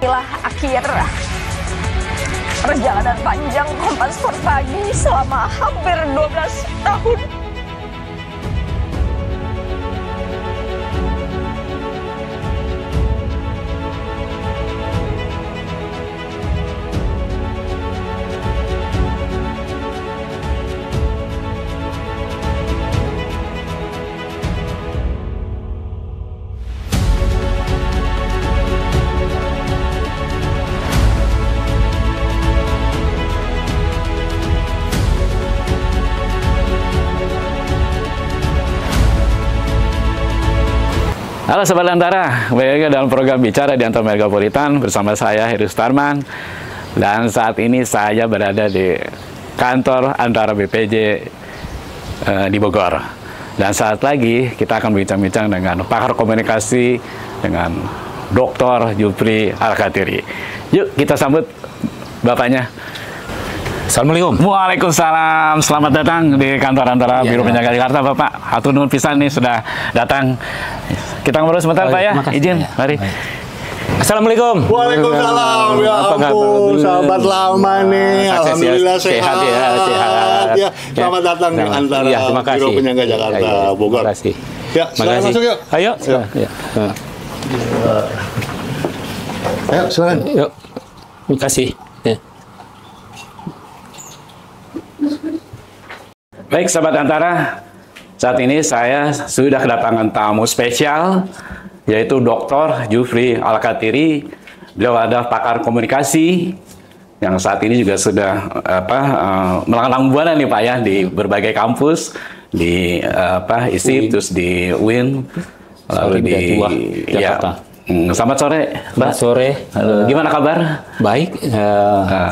Inilah akhir perjalanan panjang Kompas Pagi selama hampir 12 tahun. Halo Sobat Antara, kembali lagi dalam program Bicara di Antara Megapolitan bersama saya Heru Starman. Dan saat ini saya berada di kantor Antara BPJ di Bogor. Dan saat lagi kita akan bincang-bincang dengan pakar komunikasi, dengan Dr. Jupri Al-Khatiri. Yuk kita sambut Bapaknya. Assalamualaikum. Waalaikumsalam. Selamat datang di kantor Antara Biro Penjaga Jakarta, Bapak. Hatur nuhun pisan nih sudah datang. Kita ngobrol sebentar, Pak ya. Izin, mari. Assalamualaikum. Waalaikumsalam. Ya ampun, sahabat lama nih. Alhamdulillah sehat ya. Sehat. Ya, selamat datang di Antara Biro Penjaga Jakarta Bogor. Terima kasih. Ya, silakan masuk yuk. Ayo. Ya. Ayo, silakan. Yuk. Terima kasih. Ya. Baik, Sahabat Antara, saat ini saya sudah kedatangan tamu spesial, yaitu Dr. Jupri Al-Khatiri. Beliau adalah pakar komunikasi yang saat ini juga sudah melanglang buana nih Pak ya di berbagai kampus, di ISIP, terus di UIN, lalu di Jakarta. Selamat sore, Mbak. Selamat sore. Gimana kabar? Baik.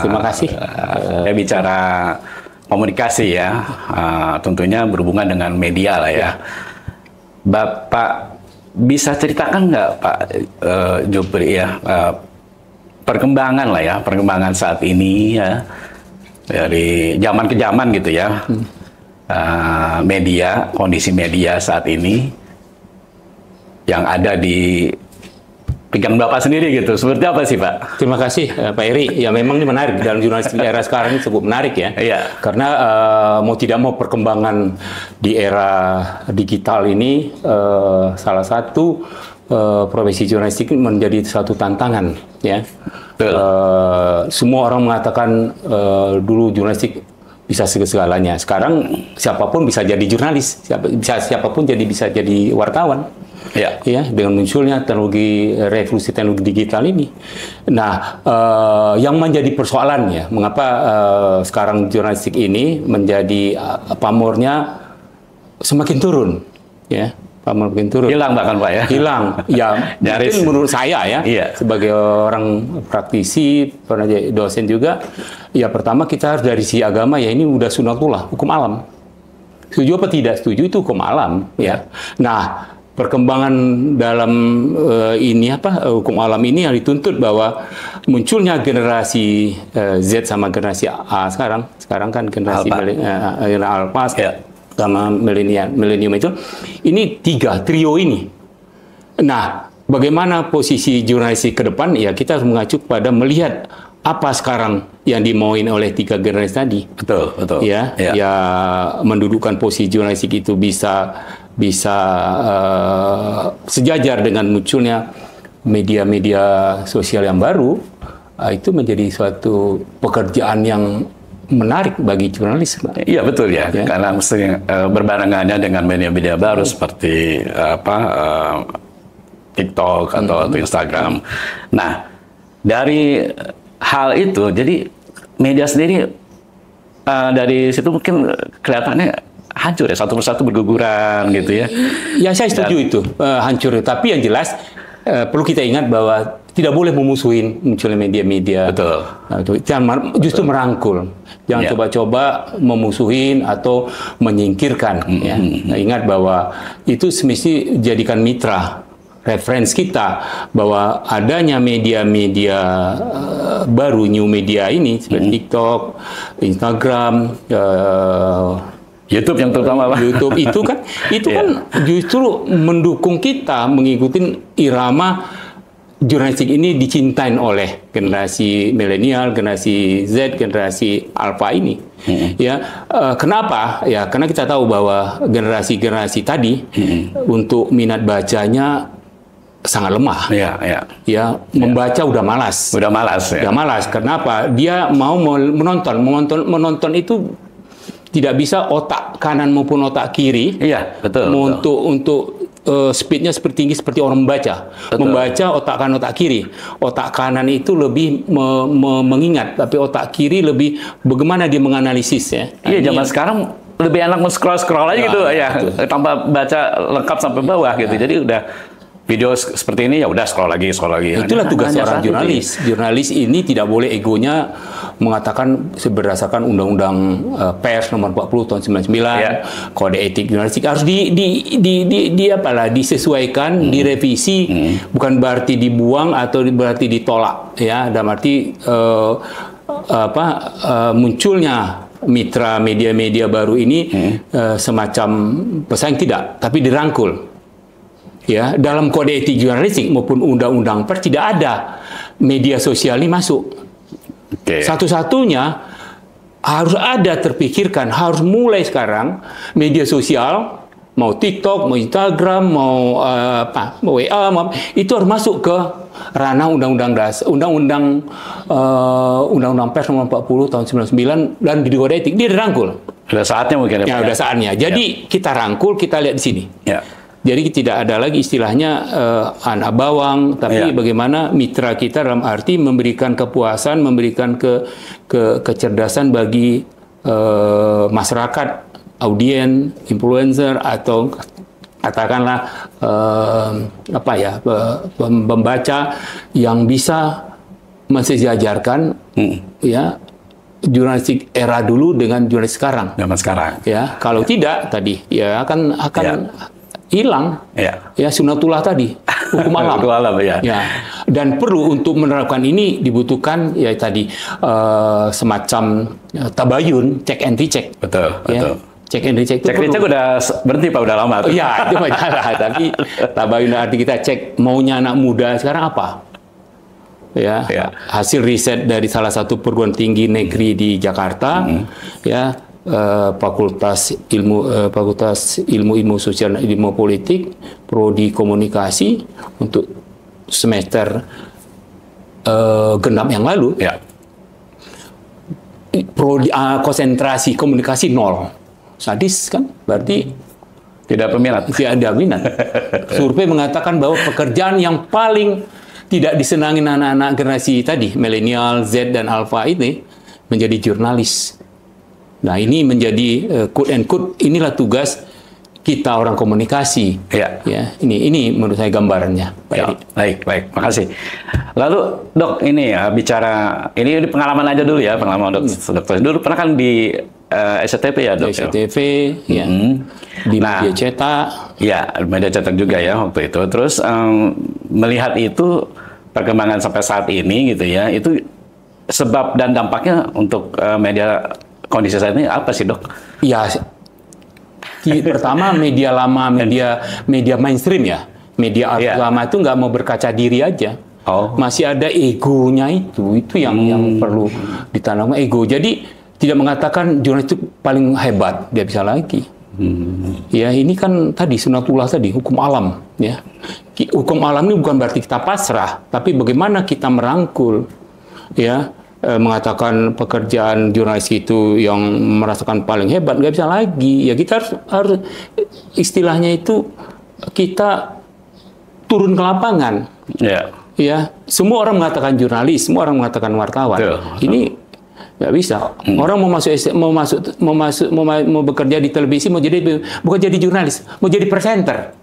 Terima kasih. Saya bicara komunikasi ya, tentunya berhubungan dengan media lah ya. Bapak bisa ceritakan nggak Pak Jupri ya, perkembangan lah ya, perkembangan saat ini ya, dari zaman ke zaman gitu ya, media, kondisi media saat ini yang ada di pegang Bapak sendiri gitu, seperti apa sih Pak? Terima kasih Pak Eri. Ya memang ini menarik, dalam jurnalistik era sekarang ini cukup menarik ya. Iya. Karena mau tidak mau perkembangan di era digital ini salah satu profesi jurnalistik menjadi satu tantangan ya. Semua orang mengatakan dulu jurnalistik bisa segalanya. Sekarang siapapun bisa jadi jurnalis, siapapun bisa jadi wartawan. Ya, dengan munculnya revolusi teknologi digital ini. Nah, yang menjadi persoalan ya, mengapa sekarang jurnalistik ini menjadi pamornya semakin turun, ya, pamor makin turun. Hilang bahkan Pak ya? Hilang, ya. Nyaris. Mungkin menurut saya ya, sebagai orang praktisi, pernah jadi dosen juga, ya pertama kita harus dari sisi agama ya ini udah sunatullah, hukum alam. Setuju apa tidak setuju itu hukum alam, ya. Nah, perkembangan dalam hukum alam ini yang dituntut bahwa munculnya generasi Z sama generasi A sekarang kan generasi Alpha sama milenium itu ini trio ini. Nah, bagaimana posisi jurnalistik ke depan? Ya kita harus mengacu pada melihat apa sekarang yang dimauin oleh tiga generasi tadi. Betul. Ya, mendudukkan posisi jurnalistik itu bisa sejajar dengan munculnya media-media sosial yang baru, itu menjadi suatu pekerjaan yang menarik bagi jurnalis. Iya betul ya, karena mesti berbarengannya dengan media-media baru seperti TikTok atau Instagram. Nah, dari hal itu, jadi media sendiri dari situ mungkin kelihatannya hancur ya, satu persatu berguguran gitu ya. Ya saya setuju itu hancur, tapi yang jelas perlu kita ingat bahwa tidak boleh memusuhin munculnya media-media. Betul. Jangan justru merangkul, jangan coba-coba memusuhin atau menyingkirkan. Ya. Nah, ingat bahwa itu semestinya jadikan mitra. Referensi kita bahwa adanya media-media baru, new media ini seperti TikTok, Instagram, YouTube yang terutama Pak. YouTube itu kan justru mendukung kita mengikuti irama jurnalistik ini dicintain oleh generasi milenial, generasi Z, generasi Alpha ini. Ya, kenapa? Ya, karena kita tahu bahwa generasi-generasi tadi untuk minat bacanya sangat lemah. Ya, membaca udah malas. Udah malas. Ya. Udah malas. Kenapa? Dia mau menonton itu tidak bisa otak kanan maupun otak kiri. Iya, betul. Untuk speednya seperti tinggi seperti orang membaca. Betul. Membaca otak kanan, otak kiri. Otak kanan itu lebih mengingat, tapi otak kiri lebih bagaimana dia menganalisis ya. Iya, zaman sekarang lebih enak scroll aja gitu ya, tanpa baca lengkap sampai bawah gitu. Jadi udah video seperti ini ya udah scroll lagi. Itulah tugas seorang jurnalis. Jurnalis ini tidak boleh egonya mengatakan berdasarkan Undang-Undang Pers nomor 40 tahun 99, Kode Etik Jurnalistik harus disesuaikan, direvisi, bukan berarti dibuang atau berarti ditolak ya. Dalam arti munculnya mitra media-media baru ini semacam pesaing tidak, tapi dirangkul. Ya, dalam kode etik jurnalistik maupun undang-undang pers tidak ada media sosial ini masuk. Satu-satunya harus ada terpikirkan, harus mulai sekarang media sosial, mau TikTok, mau Instagram, mau WA, itu harus masuk ke ranah undang-undang pers nomor 40 tahun 99 dan di kode etik dia dirangkul. Udah saatnya mungkin ya. Udah saatnya. Jadi kita rangkul, kita lihat di sini. Ya. Jadi tidak ada lagi istilahnya anak bawang, tapi bagaimana mitra kita dalam arti memberikan kepuasan, memberikan kecerdasan bagi masyarakat, audien, influencer atau katakanlah pembaca yang bisa mensejajarkan ya jurnalistik era dulu dengan jurnalistik sekarang. Zaman sekarang. Ya, kalau tidak tadi ya akan hilang ya sunatullah tadi, hukum alam. Ya. Dan perlu untuk menerapkan ini dibutuhkan ya tadi semacam tabayun, cek and recheck. Betul. Cek and recheck itu udah berhenti Pak, udah lama tuh. Iya, itu masalah. Tapi tabayun arti kita cek maunya anak muda sekarang apa. Ya, hasil riset dari salah satu perguruan tinggi negeri di Jakarta, ya. Fakultas ilmu sosial dan ilmu politik, prodi komunikasi untuk semester genap yang lalu, prodi konsentrasi komunikasi 0, sadis kan, berarti tidak ada minat. Survei mengatakan bahwa pekerjaan yang paling tidak disenangi anak-anak generasi tadi, milenial, Z dan Alpha ini menjadi jurnalis. Nah, ini menjadi quote and quote, inilah tugas kita orang komunikasi. Ya, ini menurut saya gambarannya. Baik, makasih. Lalu Dok, ini ya bicara ini pengalaman aja dulu ya, pengalaman Dokter. Dulu pernah kan di SCTV ya, Dok? SCTV, ya. Di media cetak. Ya, media cetak juga ya waktu itu. Terus melihat itu perkembangan sampai saat ini gitu ya, itu sebab dan dampaknya untuk media kondisi saat ini apa sih, Dok? Ya, pertama media lama, media mainstream ya, media lama itu nggak mau berkaca diri aja, masih ada egonya itu yang perlu ditanam, ego. Jadi tidak mengatakan jurnalis itu paling hebat, dia bisa lagi. Ya, ini kan tadi sunatullah tadi, hukum alam ya. Hukum alam ini bukan berarti kita pasrah, tapi bagaimana kita merangkul ya. Mengatakan pekerjaan jurnalis itu yang merasakan paling hebat, nggak bisa lagi. Ya kita harus istilahnya itu kita turun ke lapangan. Ya, semua orang mengatakan jurnalis, semua orang mengatakan wartawan. Ini nggak bisa. Orang mau bekerja di televisi, bukan jadi jurnalis, mau jadi presenter.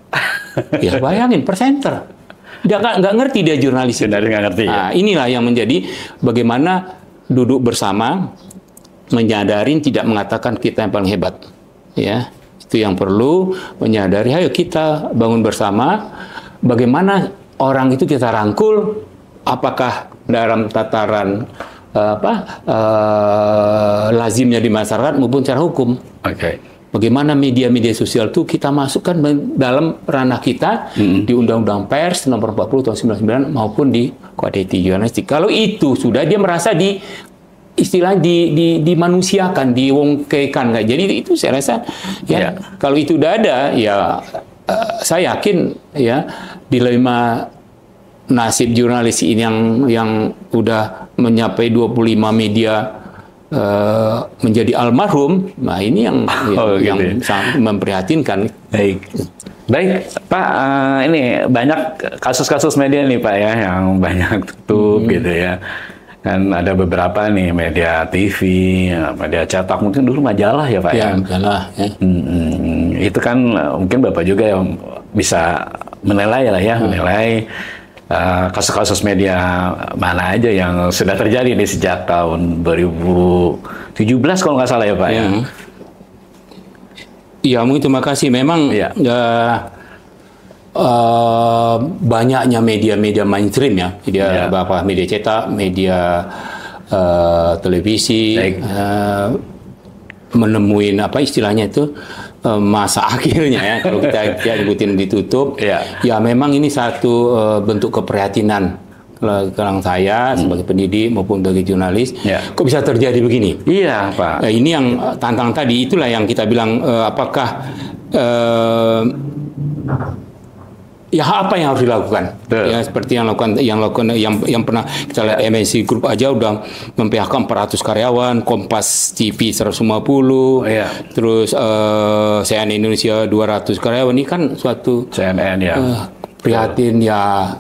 Ya bayangin presenter. Dia nggak ngerti dia jurnalis. Nah, inilah yang menjadi bagaimana duduk bersama, menyadari tidak mengatakan kita yang paling hebat. Ya, itu yang perlu menyadari. Ayo kita bangun bersama. Bagaimana orang itu kita rangkul? Apakah dalam tataran lazimnya di masyarakat maupun secara hukum? bagaimana media-media sosial itu kita masukkan dalam ranah kita di Undang-Undang Pers nomor 40 tahun 99 maupun di Kode Etik Jurnalistik. Kalau itu sudah dia merasa dimanusiakan, diwongkekan. Jadi itu saya rasa kalau itu udah ada ya saya yakin ya dilema nasib jurnalis ini yang udah mencapai 25 media menjadi almarhum, nah ini yang sangat memprihatinkan. Baik, Pak, ini banyak kasus-kasus media nih Pak ya, yang banyak tutup gitu ya. Kan ada beberapa nih media TV, media cetak, mungkin dulu majalah ya Pak ya. Majalah. Ya. Itu kan mungkin Bapak juga yang bisa menilai lah ya, menilai kasus-kasus media mana aja yang sudah terjadi nih sejak tahun 2017 kalau nggak salah ya Pak ya. Ya mungkin terima kasih. Memang banyaknya media-media mainstream ya, media cetak, media televisi menemui istilahnya itu masa akhirnya ya kalau kita nyebutin ditutup ya memang ini satu bentuk keprihatinan kalau saya sebagai pendidik maupun sebagai jurnalis kok bisa terjadi begini. Iya Pak. Ini yang tantangan tadi, itulah yang kita bilang apakah ya apa yang harus dilakukan? Ya seperti yang pernah kita lihat MNC Group aja udah mem-PHK 400 karyawan, Kompas TV 150, terus CNN Indonesia 200 karyawan. Ini kan suatu CNN prihatin ya.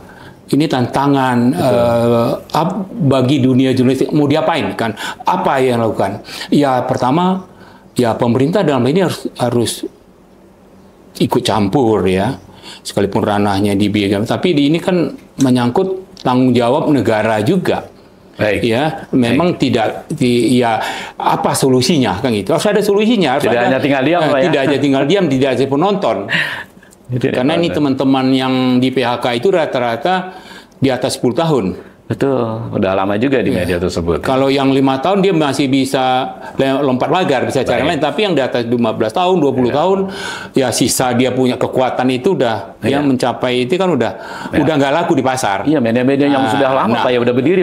Ini tantangan bagi dunia jurnalistik. Mau diapain kan? Apa yang dilakukan? Ya pertama ya pemerintah dalam ini harus ikut campur ya. Sekalipun ranahnya dibiarkan, tapi ini kan menyangkut tanggung jawab negara juga. Ya, memang tidak apa solusinya kan itu? Harus ada solusinya. Harus tidak hanya tinggal diam, tidak hanya tinggal diam, tidak ada penonton. Karena ini teman-teman yang di PHK itu rata-rata di atas 10 tahun. Betul, udah lama juga di media tersebut. Kalau yang 5 tahun dia masih bisa lompat pagar, bisa cara lain. Tapi yang di atas 15 tahun, 20 tahun, ya sisa dia punya kekuatan itu udah yang mencapai itu kan udah nggak laku di pasar. Iya, media-media yang sudah lama Pak ya udah berdiri.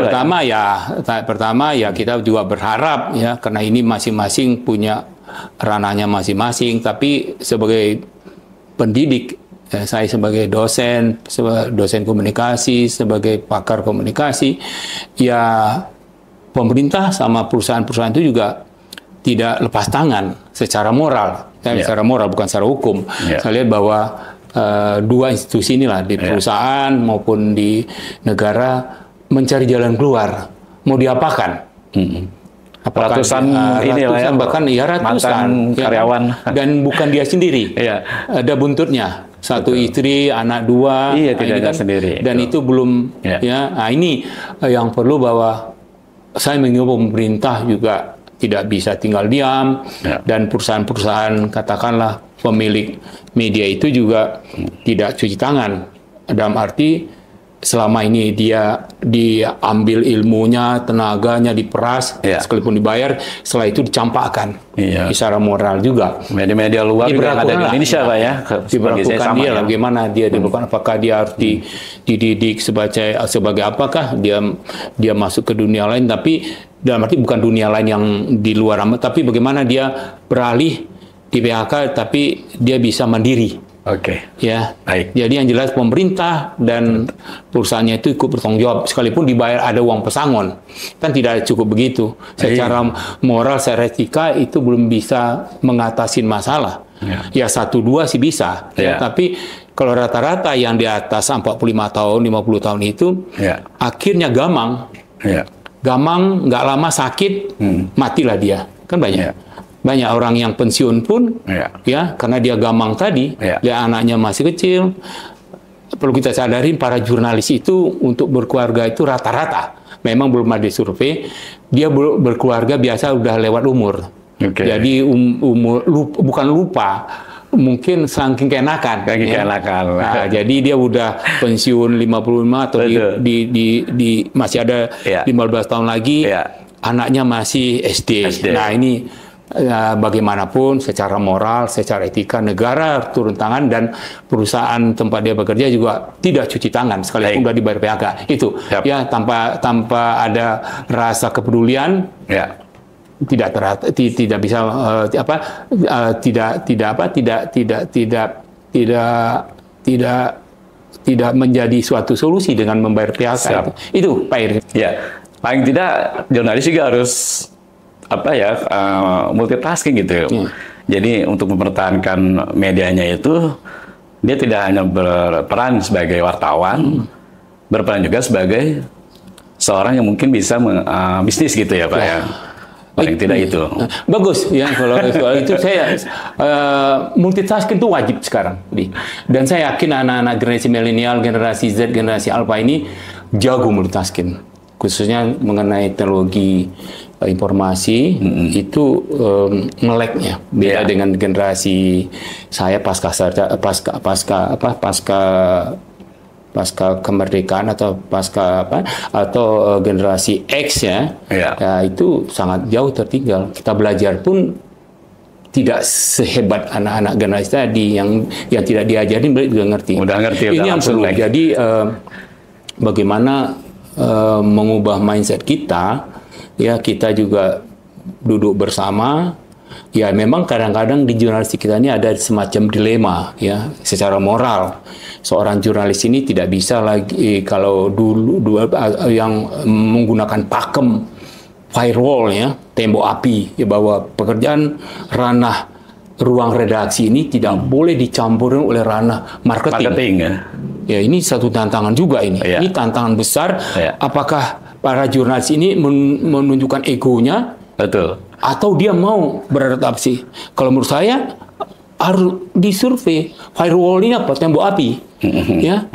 Pertama ya kita juga berharap ya karena ini masing-masing punya ranahnya masing-masing. Tapi sebagai pendidik, saya sebagai dosen komunikasi, sebagai pakar komunikasi, ya pemerintah sama perusahaan-perusahaan itu juga tidak lepas tangan secara moral, secara moral bukan secara hukum. Saya lihat bahwa dua institusi inilah di perusahaan maupun di negara mencari jalan keluar. Mau diapakan? Ratusan bahkan ratusan karyawan dan bukan dia sendiri. Ada buntutnya. Satu istri, anak dua, tidak sendiri. Dan itu belum nah ini yang perlu bahwa saya mengimbau pemerintah juga tidak bisa tinggal diam dan perusahaan-perusahaan katakanlah pemilik media itu juga tidak cuci tangan dalam arti selama ini dia diambil ilmunya, tenaganya diperas, sekalipun dibayar, setelah itu dicampakkan secara moral juga. Media-media luar juga ada di Indonesia Pak ya. Diberlakukan dia bagaimana dia diberlakukan, apakah dia harus dididik sebagai apakah dia masuk ke dunia lain, tapi dalam arti bukan dunia lain yang di luar tapi bagaimana dia beralih di PHK tapi dia bisa mandiri. Ya, baik. Jadi yang jelas pemerintah dan perusahaannya itu ikut bertanggung jawab, sekalipun dibayar ada uang pesangon, kan tidak cukup begitu. Secara moral, secara etika itu belum bisa mengatasi masalah. Ya 1-2 sih bisa, tapi kalau rata-rata yang di atas 45 tahun, 50 tahun itu akhirnya gamang, nggak lama sakit, matilah dia, kan banyak. Banyak orang yang pensiun pun, karena dia gamang tadi, dia anaknya masih kecil. Perlu kita sadarin para jurnalis itu untuk berkeluarga itu rata-rata, memang belum ada survei, dia berkeluarga biasa udah lewat umur. Jadi umur bukan lupa, mungkin saking keenakan. Nah, jadi dia udah pensiun 55 atau masih ada 15 tahun lagi, anaknya masih SD. Nah ini bagaimanapun secara moral, secara etika negara turun tangan dan perusahaan tempat dia bekerja juga tidak cuci tangan sekalipun sudah dibayar PHK. Itu ya tanpa ada rasa kepedulian. Ya. Tidak bisa tidak menjadi suatu solusi dengan membayar PHK. Itu Pak Iri. Ya, paling tidak jurnalis juga harus multitasking gitu. Jadi untuk mempertahankan medianya itu dia tidak hanya berperan sebagai wartawan, berperan juga sebagai seorang yang mungkin bisa bisnis gitu ya Pak ya. Paling tidak itu. Bagus ya kalau soal itu saya multitasking itu wajib sekarang. Dan saya yakin anak-anak generasi milenial, generasi Z, generasi Alpha ini jago multitasking. Khususnya mengenai teknologi informasi itu meleknya beda dengan generasi saya pasca kemerdekaan atau atau generasi X ya, itu sangat jauh tertinggal. Kita belajar pun tidak sehebat anak-anak generasi tadi yang tidak diajarin mereka juga ngerti. Udah ngerti. Ini yang perlu. Jadi bagaimana mengubah mindset kita, ya kita juga duduk bersama. Ya memang kadang-kadang di jurnalistik kita ini ada semacam dilema ya secara moral. Seorang jurnalis ini tidak bisa lagi kalau dulu yang menggunakan pakem firewall ya, tembok api ya, bahwa pekerjaan ranah ruang redaksi ini tidak boleh dicampurin oleh ranah marketing ya. Ya ini satu tantangan juga ini. Ya. Ini tantangan besar. Ya. Apakah para jurnalis ini menunjukkan egonya? Betul. Atau dia mau beradaptasi? Kalau menurut saya harus disurvei firewall ini apa, tembok api, ya.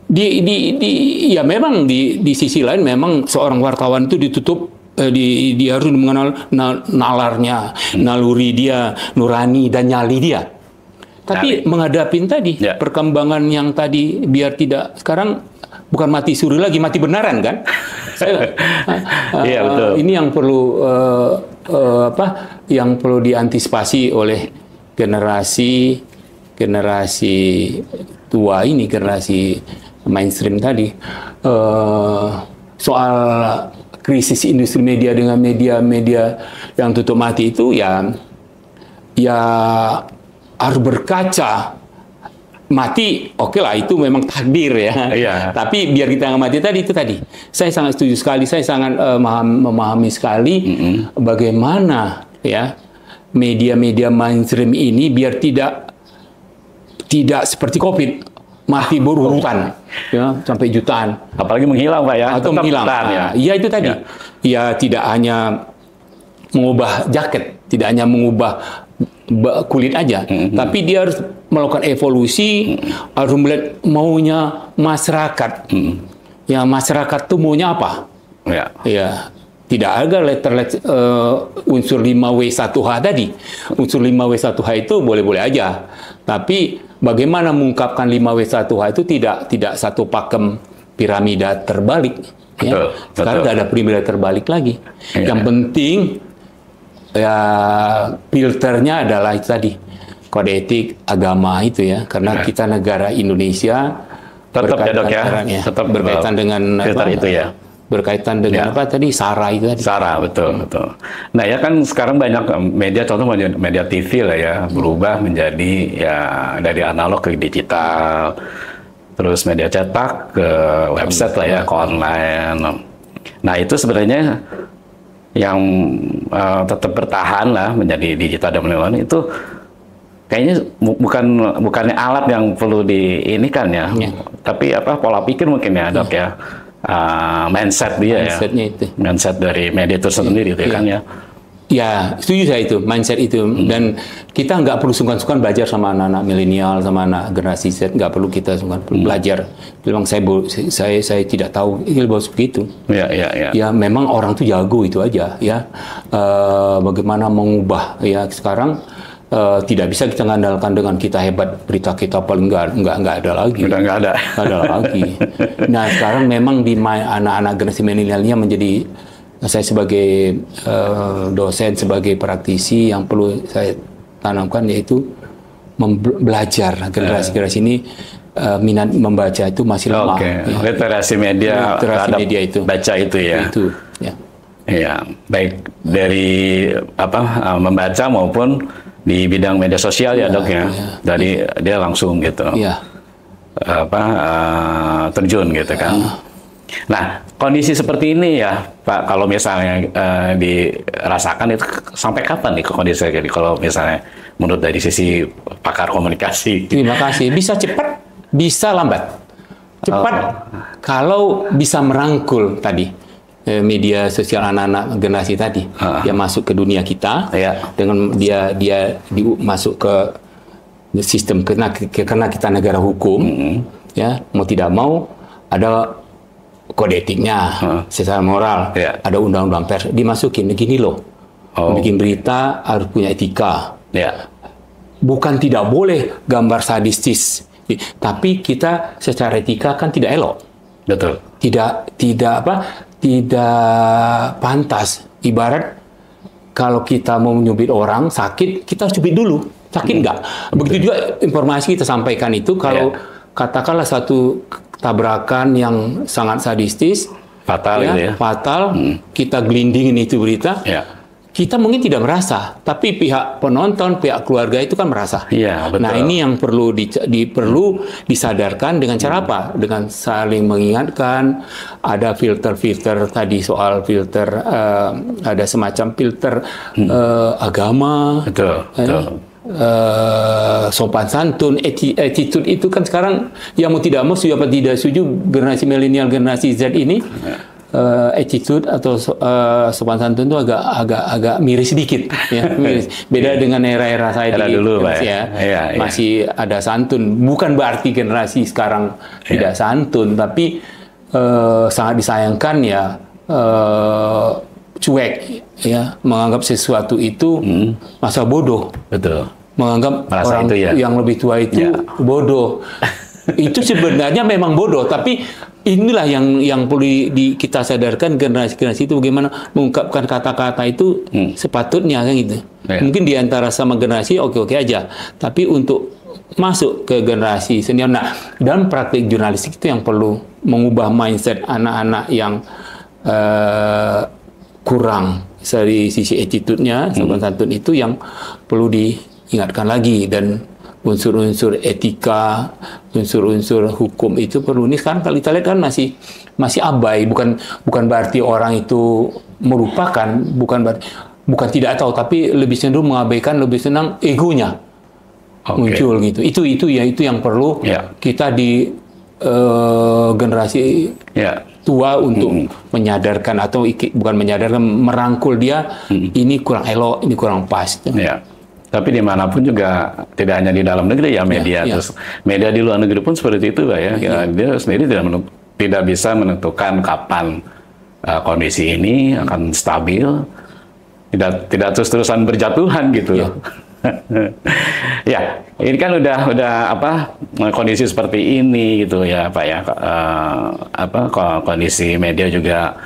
Ya memang di sisi lain memang seorang wartawan itu ditutup, dia harus mengenal nalarnya, naluri dia, nurani dan nyali dia. Tapi menghadapi tadi perkembangan yang tadi biar tidak sekarang bukan mati suri lagi, mati benaran kan? Iya betul. Ini yang perlu yang perlu diantisipasi oleh generasi tua ini, generasi mainstream tadi. Soal krisis industri media dengan media-media yang tutup mati itu ya harus berkaca. Mati, oke lah, itu memang takdir ya. Iya. Tapi biar kita nggak mati itu tadi. Saya sangat setuju sekali, saya sangat memahami sekali bagaimana ya media-media mainstream ini biar tidak seperti COVID, mati berurutan ya sampai jutaan. Apalagi menghilang Pak ya. Atau menghilang. Iya itu tadi. Ya tidak hanya mengubah jaket, tidak hanya mengubah kulit aja, tapi dia harus melakukan evolusi, harus melihat maunya masyarakat. Ya masyarakat tuh maunya apa? Ya tidak ada unsur 5W1H tadi. Unsur 5W1H itu boleh-boleh aja, tapi bagaimana mengungkapkan 5W1H itu tidak satu pakem piramida terbalik. Ya. Sekarang nggak ada piramida terbalik lagi. Yang penting ya filternya adalah itu tadi kode etik agama itu ya, karena kita negara Indonesia tetap ya dok ya, tetap berkaitan dengan filter itu ya, berkaitan dengan apa tadi SARA itu tadi. SARA betul. Nah ya kan sekarang banyak media, contoh media TV lah ya, berubah menjadi ya dari analog ke digital, terus media cetak ke website lah ya, ke online. Nah itu sebenarnya yang tetap bertahan lah menjadi digital dan online itu kayaknya bukannya alat yang perlu diinikan ya, tapi pola pikir mungkin ya dok ya, mindset dia mindset dari media itu sendiri itu kan ya. Ya, setuju saya itu, mindset itu. Dan kita nggak perlu sungkan-sungkan belajar sama anak-anak milenial, sama anak generasi Z, nggak perlu kita sungkan belajar. Memang saya tidak tahu ilmu begitu. Ya, memang orang tuh jago itu aja ya. Bagaimana mengubah ya sekarang tidak bisa kita mengandalkan dengan kita hebat, berita kita paling nggak ada lagi. Nggak ada lagi. Nah, sekarang memang di anak-anak generasi milenialnya menjadi saya sebagai dosen, sebagai praktisi yang perlu saya tanamkan yaitu belajar generasi ini minat membaca itu masih lemah. Ya. Literasi media, media itu baca itu ya. Itu ya. Ya, baik dari membaca maupun di bidang media sosial ya, Dok ya. Dari dia langsung gitu. Ya. Terjun gitu kan. Nah, kondisi seperti ini ya, Pak, kalau misalnya dirasakan itu sampai kapan nih kondisi ini? Kalau misalnya menurut dari sisi pakar komunikasi. Terima kasih. Bisa cepat, bisa lambat. Cepat kalau bisa merangkul tadi media sosial anak-anak generasi tadi yang masuk ke dunia kita dengan dia masuk ke sistem karena kita negara hukum ya, mau tidak mau ada kode etiknya secara moral, ada undang-undang pers dimasukin begini loh. Bikin berita harus punya etika. Bukan tidak boleh gambar sadistis, tapi kita secara etika kan tidak elok. Betul. Tidak pantas. Ibarat kalau kita mau menyubit orang sakit, kita harus cubit dulu. Sakit nggak? Begitu juga informasi kita sampaikan itu kalau katakanlah satu tabrakan yang sangat sadistis, fatal, fatal, kita gelindingin itu berita, kita mungkin tidak merasa, tapi pihak penonton, pihak keluarga itu kan merasa. Betul. Nah, ini yang perlu perlu disadarkan dengan cara apa? Dengan saling mengingatkan, ada filter-filter tadi soal filter, ada semacam filter agama. Betul. Sopan santun, attitude itu kan sekarang yang mau tidak mau setuju apa tidak setuju generasi milenial, generasi Z ini attitude atau sopan santun itu agak miris sedikit ya, miris. Beda dengan era saya dulu, masih ada santun, bukan berarti generasi sekarang tidak santun, tapi sangat disayangkan ya cuek ya, menganggap sesuatu itu masa bodoh. Betul. Menganggap merasa orang itu yang lebih tua itu bodoh. Itu sebenarnya memang bodoh, tapi inilah yang perlu kita sadarkan generasi-generasi itu bagaimana mengungkapkan kata-kata itu sepatutnya kan gitu. Mungkin di antara sama generasi oke-oke aja, tapi untuk masuk ke generasi senior. Nah, dalam praktik jurnalistik itu yang perlu mengubah mindset anak-anak yang kurang dari sisi attitude-nya, sopan santun itu yang perlu diingatkan lagi, dan unsur-unsur etika, unsur-unsur hukum itu perlu. Ini sekarang kalau kita lihat kan masih abai, bukan berarti orang itu melupakan, bukan tidak tahu, tapi lebih cenderung mengabaikan, lebih senang egonya muncul gitu. Itu yang perlu kita di generasi tua untuk menyadarkan, atau bukan menyadarkan, merangkul dia, ini kurang elok, ini kurang pas. Tapi dimanapun juga, tidak hanya di dalam negeri ya media, terus media di luar negeri pun seperti itu Pak ya. Dia sendiri tidak bisa menentukan kapan kondisi ini akan stabil, tidak terus-terusan berjatuhan gitu. Ya, ini kan udah kondisi seperti ini gitu ya Pak ya. Kondisi media juga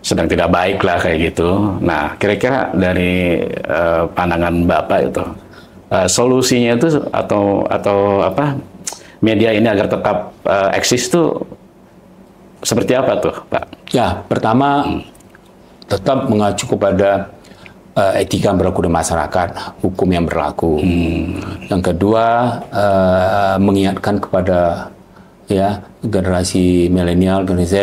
sedang tidak baik lah kayak gitu. Nah, kira-kira dari pandangan Bapak itu solusinya itu atau media ini agar tetap eksis tuh seperti apa tuh, Pak? Ya, pertama tetap mengacu kepada etika yang berlaku di masyarakat, hukum yang berlaku. Yang kedua, mengingatkan kepada generasi milenial, generasi Z,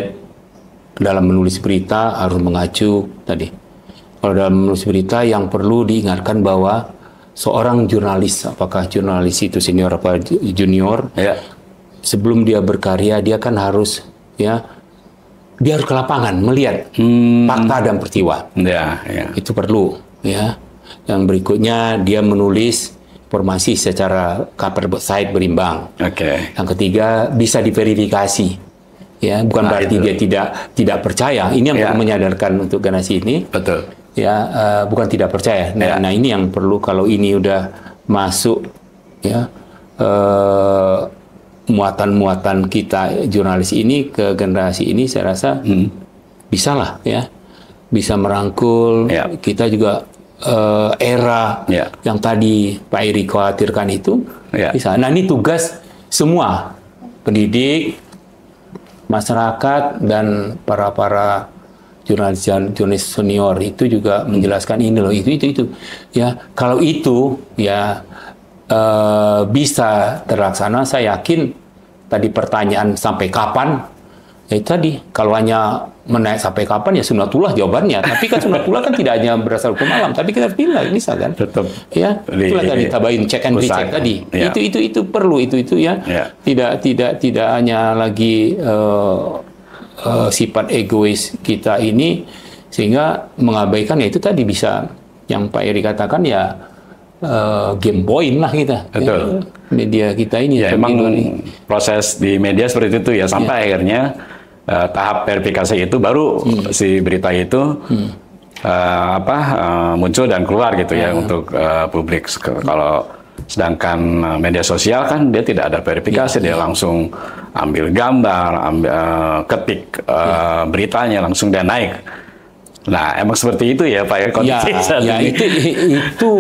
dalam menulis berita harus mengacu tadi. Kalau dalam menulis berita yang perlu diingatkan bahwa seorang jurnalis, apakah jurnalis itu senior apa junior, sebelum dia berkarya dia kan harus dia harus ke lapangan melihat fakta dan peristiwa. Itu perlu ya. Yang berikutnya dia menulis informasi secara cover site berimbang. Yang ketiga bisa diverifikasi. Ya, bukan berarti dia tidak percaya. Ini yang perlu menyadarkan untuk generasi ini. Betul. Ya, bukan tidak percaya. Nah, ini yang perlu, kalau ini udah masuk ya muatan-muatan kita jurnalis ini ke generasi ini, saya rasa bisa lah ya bisa merangkul. Kita juga era yang tadi Pak Eri khawatirkan itu bisa. Nah, ini tugas semua pendidik, masyarakat, dan para jurnalis senior itu juga menjelaskan ini loh, itu ya. Kalau itu ya bisa terlaksana, saya yakin tadi pertanyaan sampai kapan, ya itu tadi, kalau hanya menaik sampai kapan ya sunatullah jawabannya. Tapi kan sunatullah kan tidak hanya berasal hukum alam, tapi kita pilih bisa kan? Tetap. Ya, itulah tadi tabain check and recheck tadi. Itu perlu itu ya. Tidak hanya lagi sifat egois kita ini sehingga mengabaikan, ya itu tadi bisa yang Pak Eri katakan ya, game point lah kita. Betul. Ya, media kita ini. Ya, emang proses di media seperti itu ya, sampai akhirnya tahap verifikasi itu baru si berita itu muncul dan keluar gitu ya untuk publik. Kalau sedangkan media sosial kan dia tidak ada verifikasi, dia langsung ambil gambar, ketik beritanya, langsung dia naik. Nah, emang seperti itu ya Pak ya, itu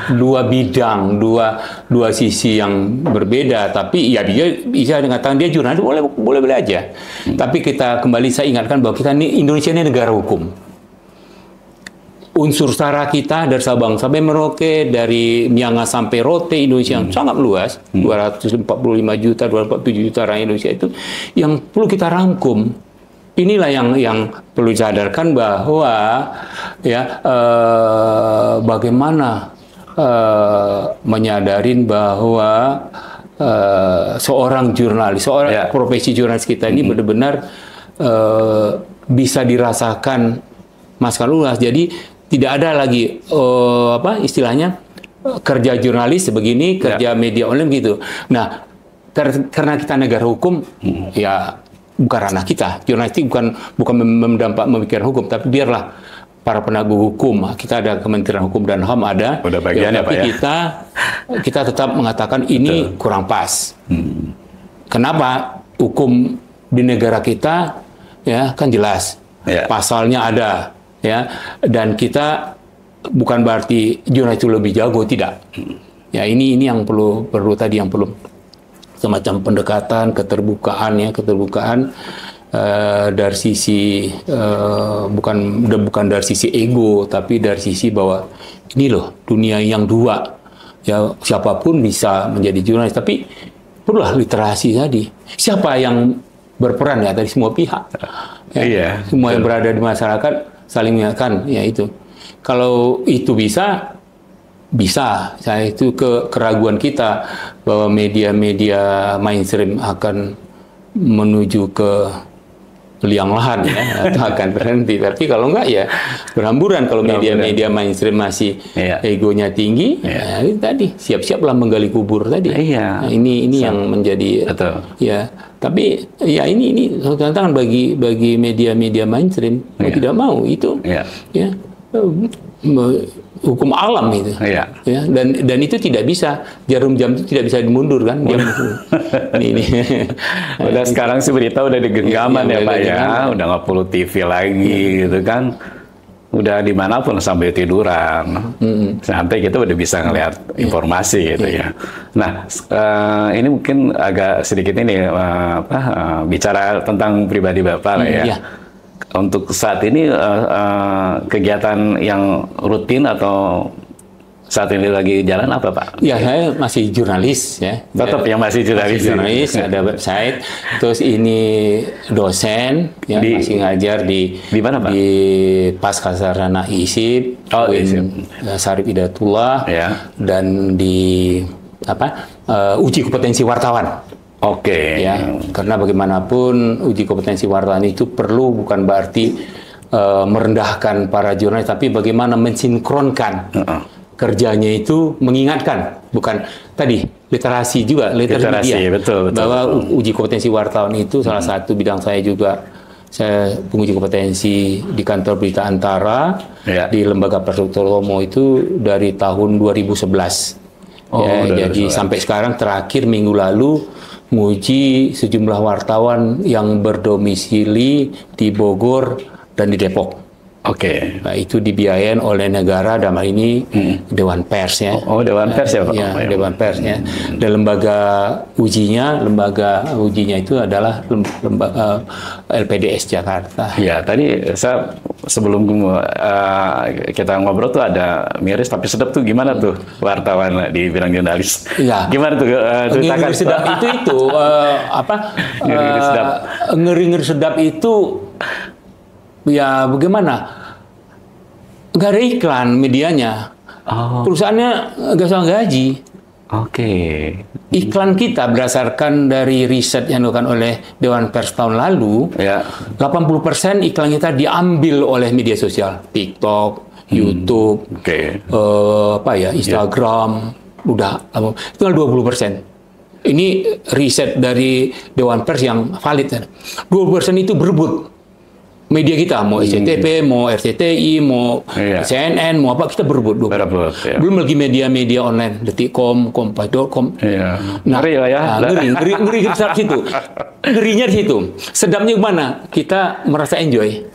dua bidang, dua sisi yang berbeda. Tapi ya dia bisa mengatakan dia jurnalis, boleh aja. Tapi kita kembali, saya ingatkan bahwa kita ini, Indonesia ini negara hukum. Unsur sara kita dari Sabang sampai Merauke, dari Miangas sampai Rote, Indonesia yang sangat luas, 245 juta, 247 juta orang Indonesia itu yang perlu kita rangkum. Inilah yang perlu disadarkan bahwa ya bagaimana menyadarin bahwa seorang jurnalis, profesi jurnalis kita ini benar-benar bisa dirasakan masyarakat luas. Jadi tidak ada lagi istilahnya kerja jurnalis begini, kerja media online gitu. Nah, karena kita negara hukum, ya bukan ranah kita. Jurnalistik bukan memikirkan hukum, tapi biarlah para penanggung hukum. Kita ada Kementerian Hukum dan HAM ada. Udah bagiannya, tapi kita tetap mengatakan ini kurang pas. Kenapa? Hukum di negara kita ya kan jelas. Pasalnya ada ya, dan kita bukan berarti jurnalis itu lebih jago, tidak. Ya ini yang perlu tadi, yang perlu semacam pendekatan, keterbukaan dari sisi bukan dari sisi ego, tapi dari sisi bahwa ini loh dunia yang dua, ya siapapun bisa menjadi jurnalis, tapi perlulah literasi tadi. Siapa yang berperan ya dari semua pihak, ya, semua yang berada di masyarakat saling mengingatkan, ya itu. Kalau itu bisa, saya itu keraguan kita bahwa media-media mainstream akan menuju ke liang lahat ya, atau akan berhenti. Tapi kalau enggak ya berhamburan. Kalau media-media mainstream masih egonya tinggi, ya itu tadi siap-siaplah menggali kubur tadi. Nah, ini yang menjadi ya. Tapi ya ini tantangan bagi media-media mainstream. Mau tidak mau itu ya hukum alam itu, ya, dan itu tidak bisa, jarum jam itu tidak bisa dimundurkan. Ini. Udah sekarang sih berita udah digenggaman ya Pak ya, udah nggak perlu TV lagi gitu kan, udah dimanapun sambil tiduran, santai kita udah bisa ngelihat informasi gitu ya. Nah ini mungkin agak sedikit ini bicara tentang pribadi Bapak lah ya. Untuk saat ini kegiatan yang rutin atau saat ini lagi jalan apa Pak? Ya saya masih jurnalis ya. Tetap yang masih jurnalis. Ada website. Terus ini dosen ya, masih ngajar di mana Pak? Di Pascasarjana ISIP, Sarif Hidayatullah, dan di uji kompetensi wartawan. Ya, karena bagaimanapun uji kompetensi wartawan itu perlu, bukan berarti merendahkan para jurnalis, tapi bagaimana mensinkronkan kerjanya itu, mengingatkan, bukan tadi literasi juga, literasi media, betul. Bahwa uji kompetensi wartawan itu salah satu bidang saya juga. Saya penguji kompetensi di kantor Berita Antara di Lembaga Prasetyo Utomo itu dari tahun 2011. Jadi sampai sekarang, terakhir minggu lalu menguji sejumlah wartawan yang berdomisili di Bogor, dan di Depok. Oke. Nah, itu dibiayain oleh negara, dalam hal ini Dewan Pers ya. Oh, Dewan Pers ya Pak? Ya, Dewan Pers ya. Dan lembaga ujinya itu adalah LPDS Jakarta. Ya, tadi saya sebelum kita ngobrol tuh ada miris tapi sedap tuh, gimana tuh wartawan di bidang jurnalis? Ya. Gimana tuh? Ngeri sedap itu ngeri sedap itu. Ya bagaimana? Nggak ada iklan medianya. Perusahaannya nggak usah gaji. Oke. Iklan kita berdasarkan dari riset yang dilakukan oleh Dewan Pers tahun lalu, 80% iklan kita diambil oleh media sosial, TikTok, YouTube, Instagram, udah tinggal 20%. Ini riset dari Dewan Pers yang valid. 20% itu berebut. Media kita, mau SCTV, mau RCTI, mau CNN, mau apa, kita berebut. Belum lagi media-media online, Detikcom, Kompas.com. Ngeri lah ya. Ngeri sedap situ. Ngerinya di situ. Sedapnya gimana? Kita merasa enjoy.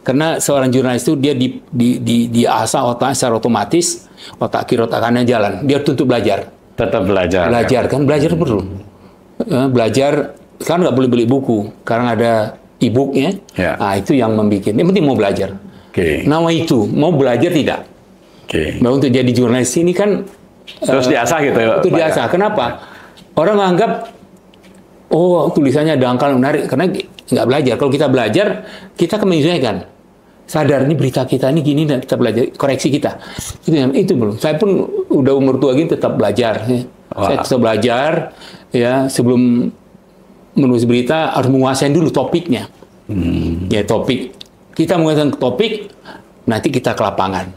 Karena seorang jurnalis itu dia diasah otaknya secara otomatis, otak kiri, otak kanan jalan. Dia tuntut belajar. Tetap belajar. Belajar perlu. Belajar, kan nggak boleh beli buku. Karena ada e-booknya, nah itu yang membuat. Yang penting mau belajar. Nama itu mau belajar tidak. Nah, untuk jadi jurnalis ini kan terus diasah gitu. Itu diasah. Kenapa? Orang anggap tulisannya dangkal menarik karena nggak belajar. Kalau kita belajar, kita akan menyesuaikan. Sadar ini berita kita ini gini dan kita belajar, koreksi kita. Itu belum. Saya pun udah umur tua gini tetap belajar. Saya tetap belajar ya sebelum menulis berita harus menguasai dulu topiknya. Ya topik. Kita menguasai topik, nanti kita ke lapangan.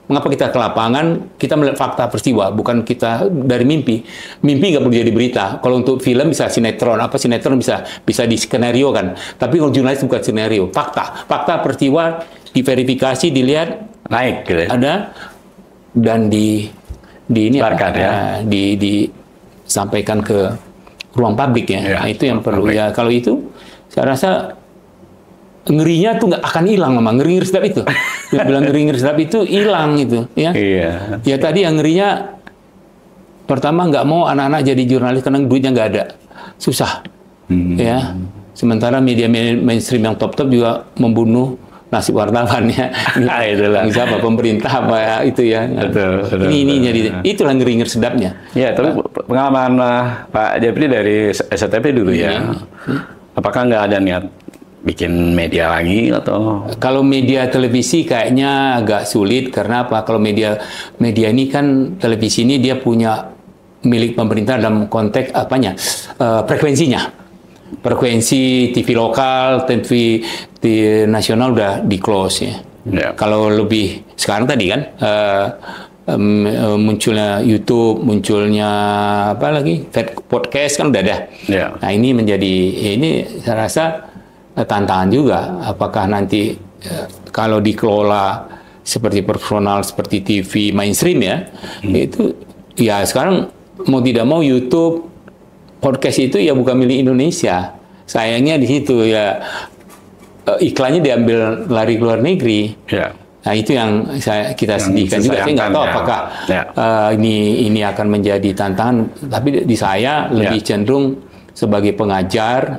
Mengapa kita ke lapangan? Kita melihat fakta peristiwa, bukan kita dari mimpi. Mimpi nggak perlu jadi berita. Kalau untuk film bisa sinetron, sinetron bisa di skenario kan. Tapi kalau jurnalis bukan skenario, fakta peristiwa diverifikasi, dilihat naik gitu ya. Ada dan disampaikan ke ruang publik ya. Nah, itu yang perlu ya. Kalau itu saya rasa ngerinya tuh nggak akan hilang, ngeri sedap itu. Dia bilang ngeri sedap itu hilang itu ya. Ya tadi yang ngerinya pertama nggak mau anak-anak jadi jurnalis karena duitnya nggak ada, susah. Ya. Sementara media mainstream yang top-top juga membunuh nasib wartawan ya. Itulah. Siapa pemerintah apa itu ya. Betul. Ini jadi itulah ngeri sedapnya. Ya, tapi pengalaman Pak Jeffrey dari SCTV dulu ya. Apakah nggak ada niat bikin media lagi atau? Kalau media televisi kayaknya agak sulit karena apa? Kalau media ini kan televisi ini dia punya milik pemerintah dalam konteks frekuensinya. Frekuensi TV lokal, TV nasional udah di close ya. Kalau lebih sekarang tadi kan munculnya YouTube, munculnya podcast kan udah ada. Nah ini saya rasa tantangan juga. Apakah nanti kalau dikelola seperti personal, seperti TV mainstream ya, itu ya sekarang mau tidak mau YouTube, podcast itu ya bukan milik Indonesia. Sayangnya di situ ya iklannya diambil lari ke luar negeri. Nah itu yang kita sedihkan juga. Saya nggak tahu apakah ini akan menjadi tantangan. Tapi di saya lebih cenderung sebagai pengajar,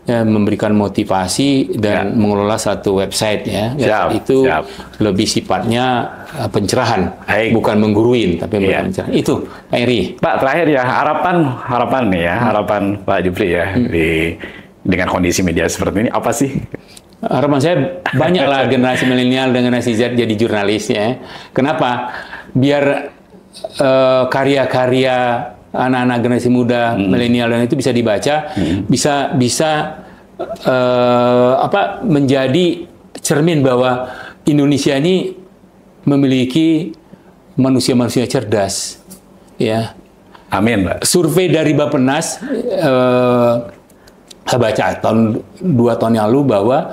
memberikan motivasi dan mengelola satu website ya. Itu lebih sifatnya pencerahan, bukan mengguruin, tapi pencerahan. Itu Pak Eri. Pak terakhir ya harapan nih ya, harapan Pak Jufri ya dengan kondisi media seperti ini apa sih? Harapan saya banyaklah generasi milenial dan generasi Z jadi jurnalis ya. Kenapa? Biar karya-karya anak-anak generasi muda milenial dan itu bisa dibaca, bisa menjadi cermin bahwa Indonesia ini memiliki manusia-manusia cerdas, ya. Amin, Pak. Survei dari Bappenas saya baca 2 tahun yang lalu bahwa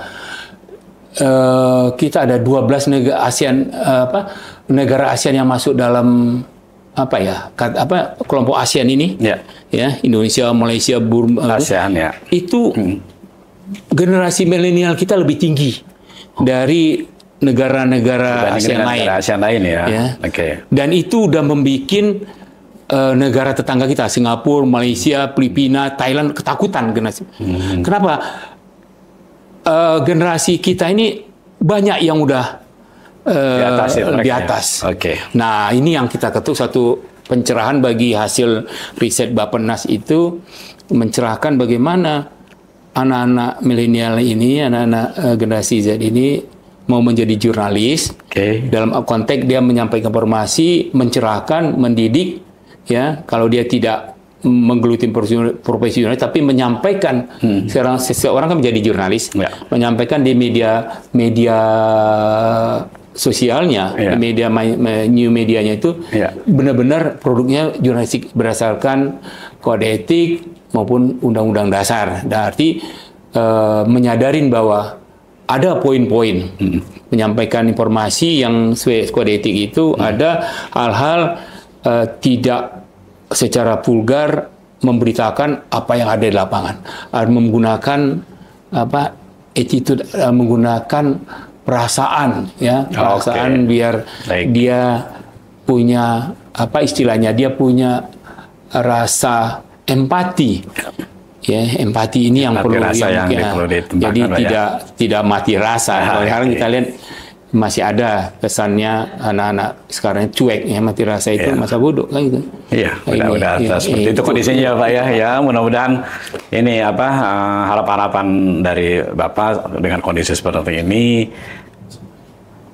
kita ada 12 negara ASEAN negara ASEAN yang masuk dalam kelompok ASEAN ini, ya Indonesia, Malaysia, Burma, ASEAN ya. Itu generasi milenial kita lebih tinggi dari negara-negara ASEAN lain ya. Oke. Dan itu udah membuat negara tetangga kita, Singapura, Malaysia, Filipina, Thailand ketakutan generasi. Kenapa? Generasi kita ini banyak yang udah di atas. Nah, ini yang kita ketuk satu pencerahan bagi hasil riset Bappenas itu, mencerahkan bagaimana anak-anak milenial ini, anak-anak generasi Z ini mau menjadi jurnalis. Dalam konteks dia menyampaikan informasi, mencerahkan, mendidik, ya. Kalau dia tidak menggeluti profesi jurnalis, tapi menyampaikan seseorang kan menjadi jurnalis, menyampaikan di media sosialnya, new medianya itu benar-benar produknya jurnalistik berdasarkan kode etik maupun undang-undang dasar. Berarti menyadarin bahwa ada poin-poin menyampaikan informasi yang sesuai kode etik itu, ada hal-hal tidak secara vulgar memberitakan apa yang ada di lapangan, menggunakan attitude, menggunakan perasaan, ya, perasaan biar dia punya istilahnya, dia punya rasa empati. Ya, empati ini yang perlu jadi tidak mati rasa. Kalau kita lihat masih ada kesannya anak-anak sekarang cuek, ya, mati rasa itu masa bodoh kan gitu. Iya, mudah-mudahan seperti itu kondisinya Pak ya. Ya, mudah-mudahan ini harapan-harapan dari Bapak dengan kondisi seperti ini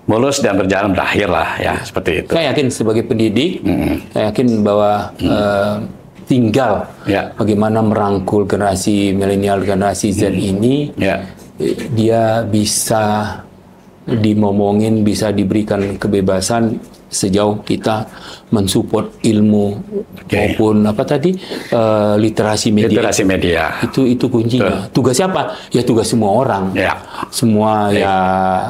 mulus dan berjalan berakhir lah ya, seperti itu. Saya yakin sebagai pendidik, saya yakin bahwa tinggal bagaimana merangkul generasi milenial, generasi Z ini, dia bisa dimomongin, bisa diberikan kebebasan sejauh kita mensupport ilmu maupun literasi media. Itu kuncinya. Tugas siapa? Ya tugas semua orang. Semua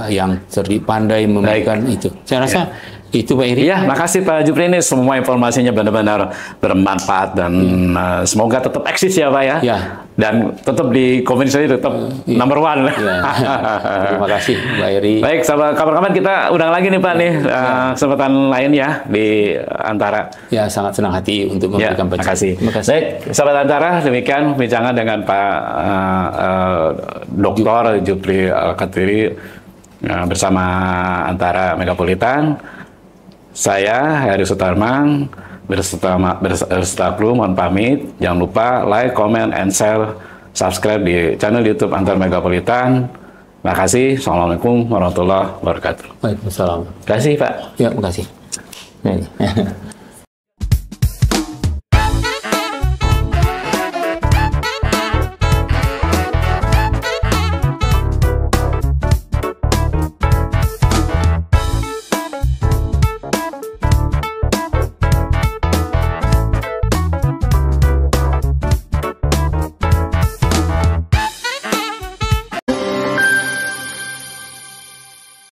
yang pandai memberikan itu. Saya rasa itu Pak Eri. Ya, makasih Pak Jupri, ini semua informasinya benar-benar bermanfaat dan semoga tetap eksis ya Pak ya. Dan tetap di komunikasi tetap number one. Terima kasih Pak Eri. Baik, kapan-kapan kita undang lagi nih Pak nih kesempatan lain ya di Antara. Ya, sangat senang hati untuk memberikan pencerahan. Terima kasih. Baik, sahabat Antara, demikian bincang dengan Pak Dr. Jupri Alakatiri bersama Antara Megapolitan. Saya Heri Sutarman berserta kru mohon pamit. Jangan lupa like, comment, and share, subscribe di channel YouTube Antara Megapolitan. Terima kasih. Assalamualaikum warahmatullahi wabarakatuh. Waalaikumsalam. Terima kasih Pak. Ya, terima kasih.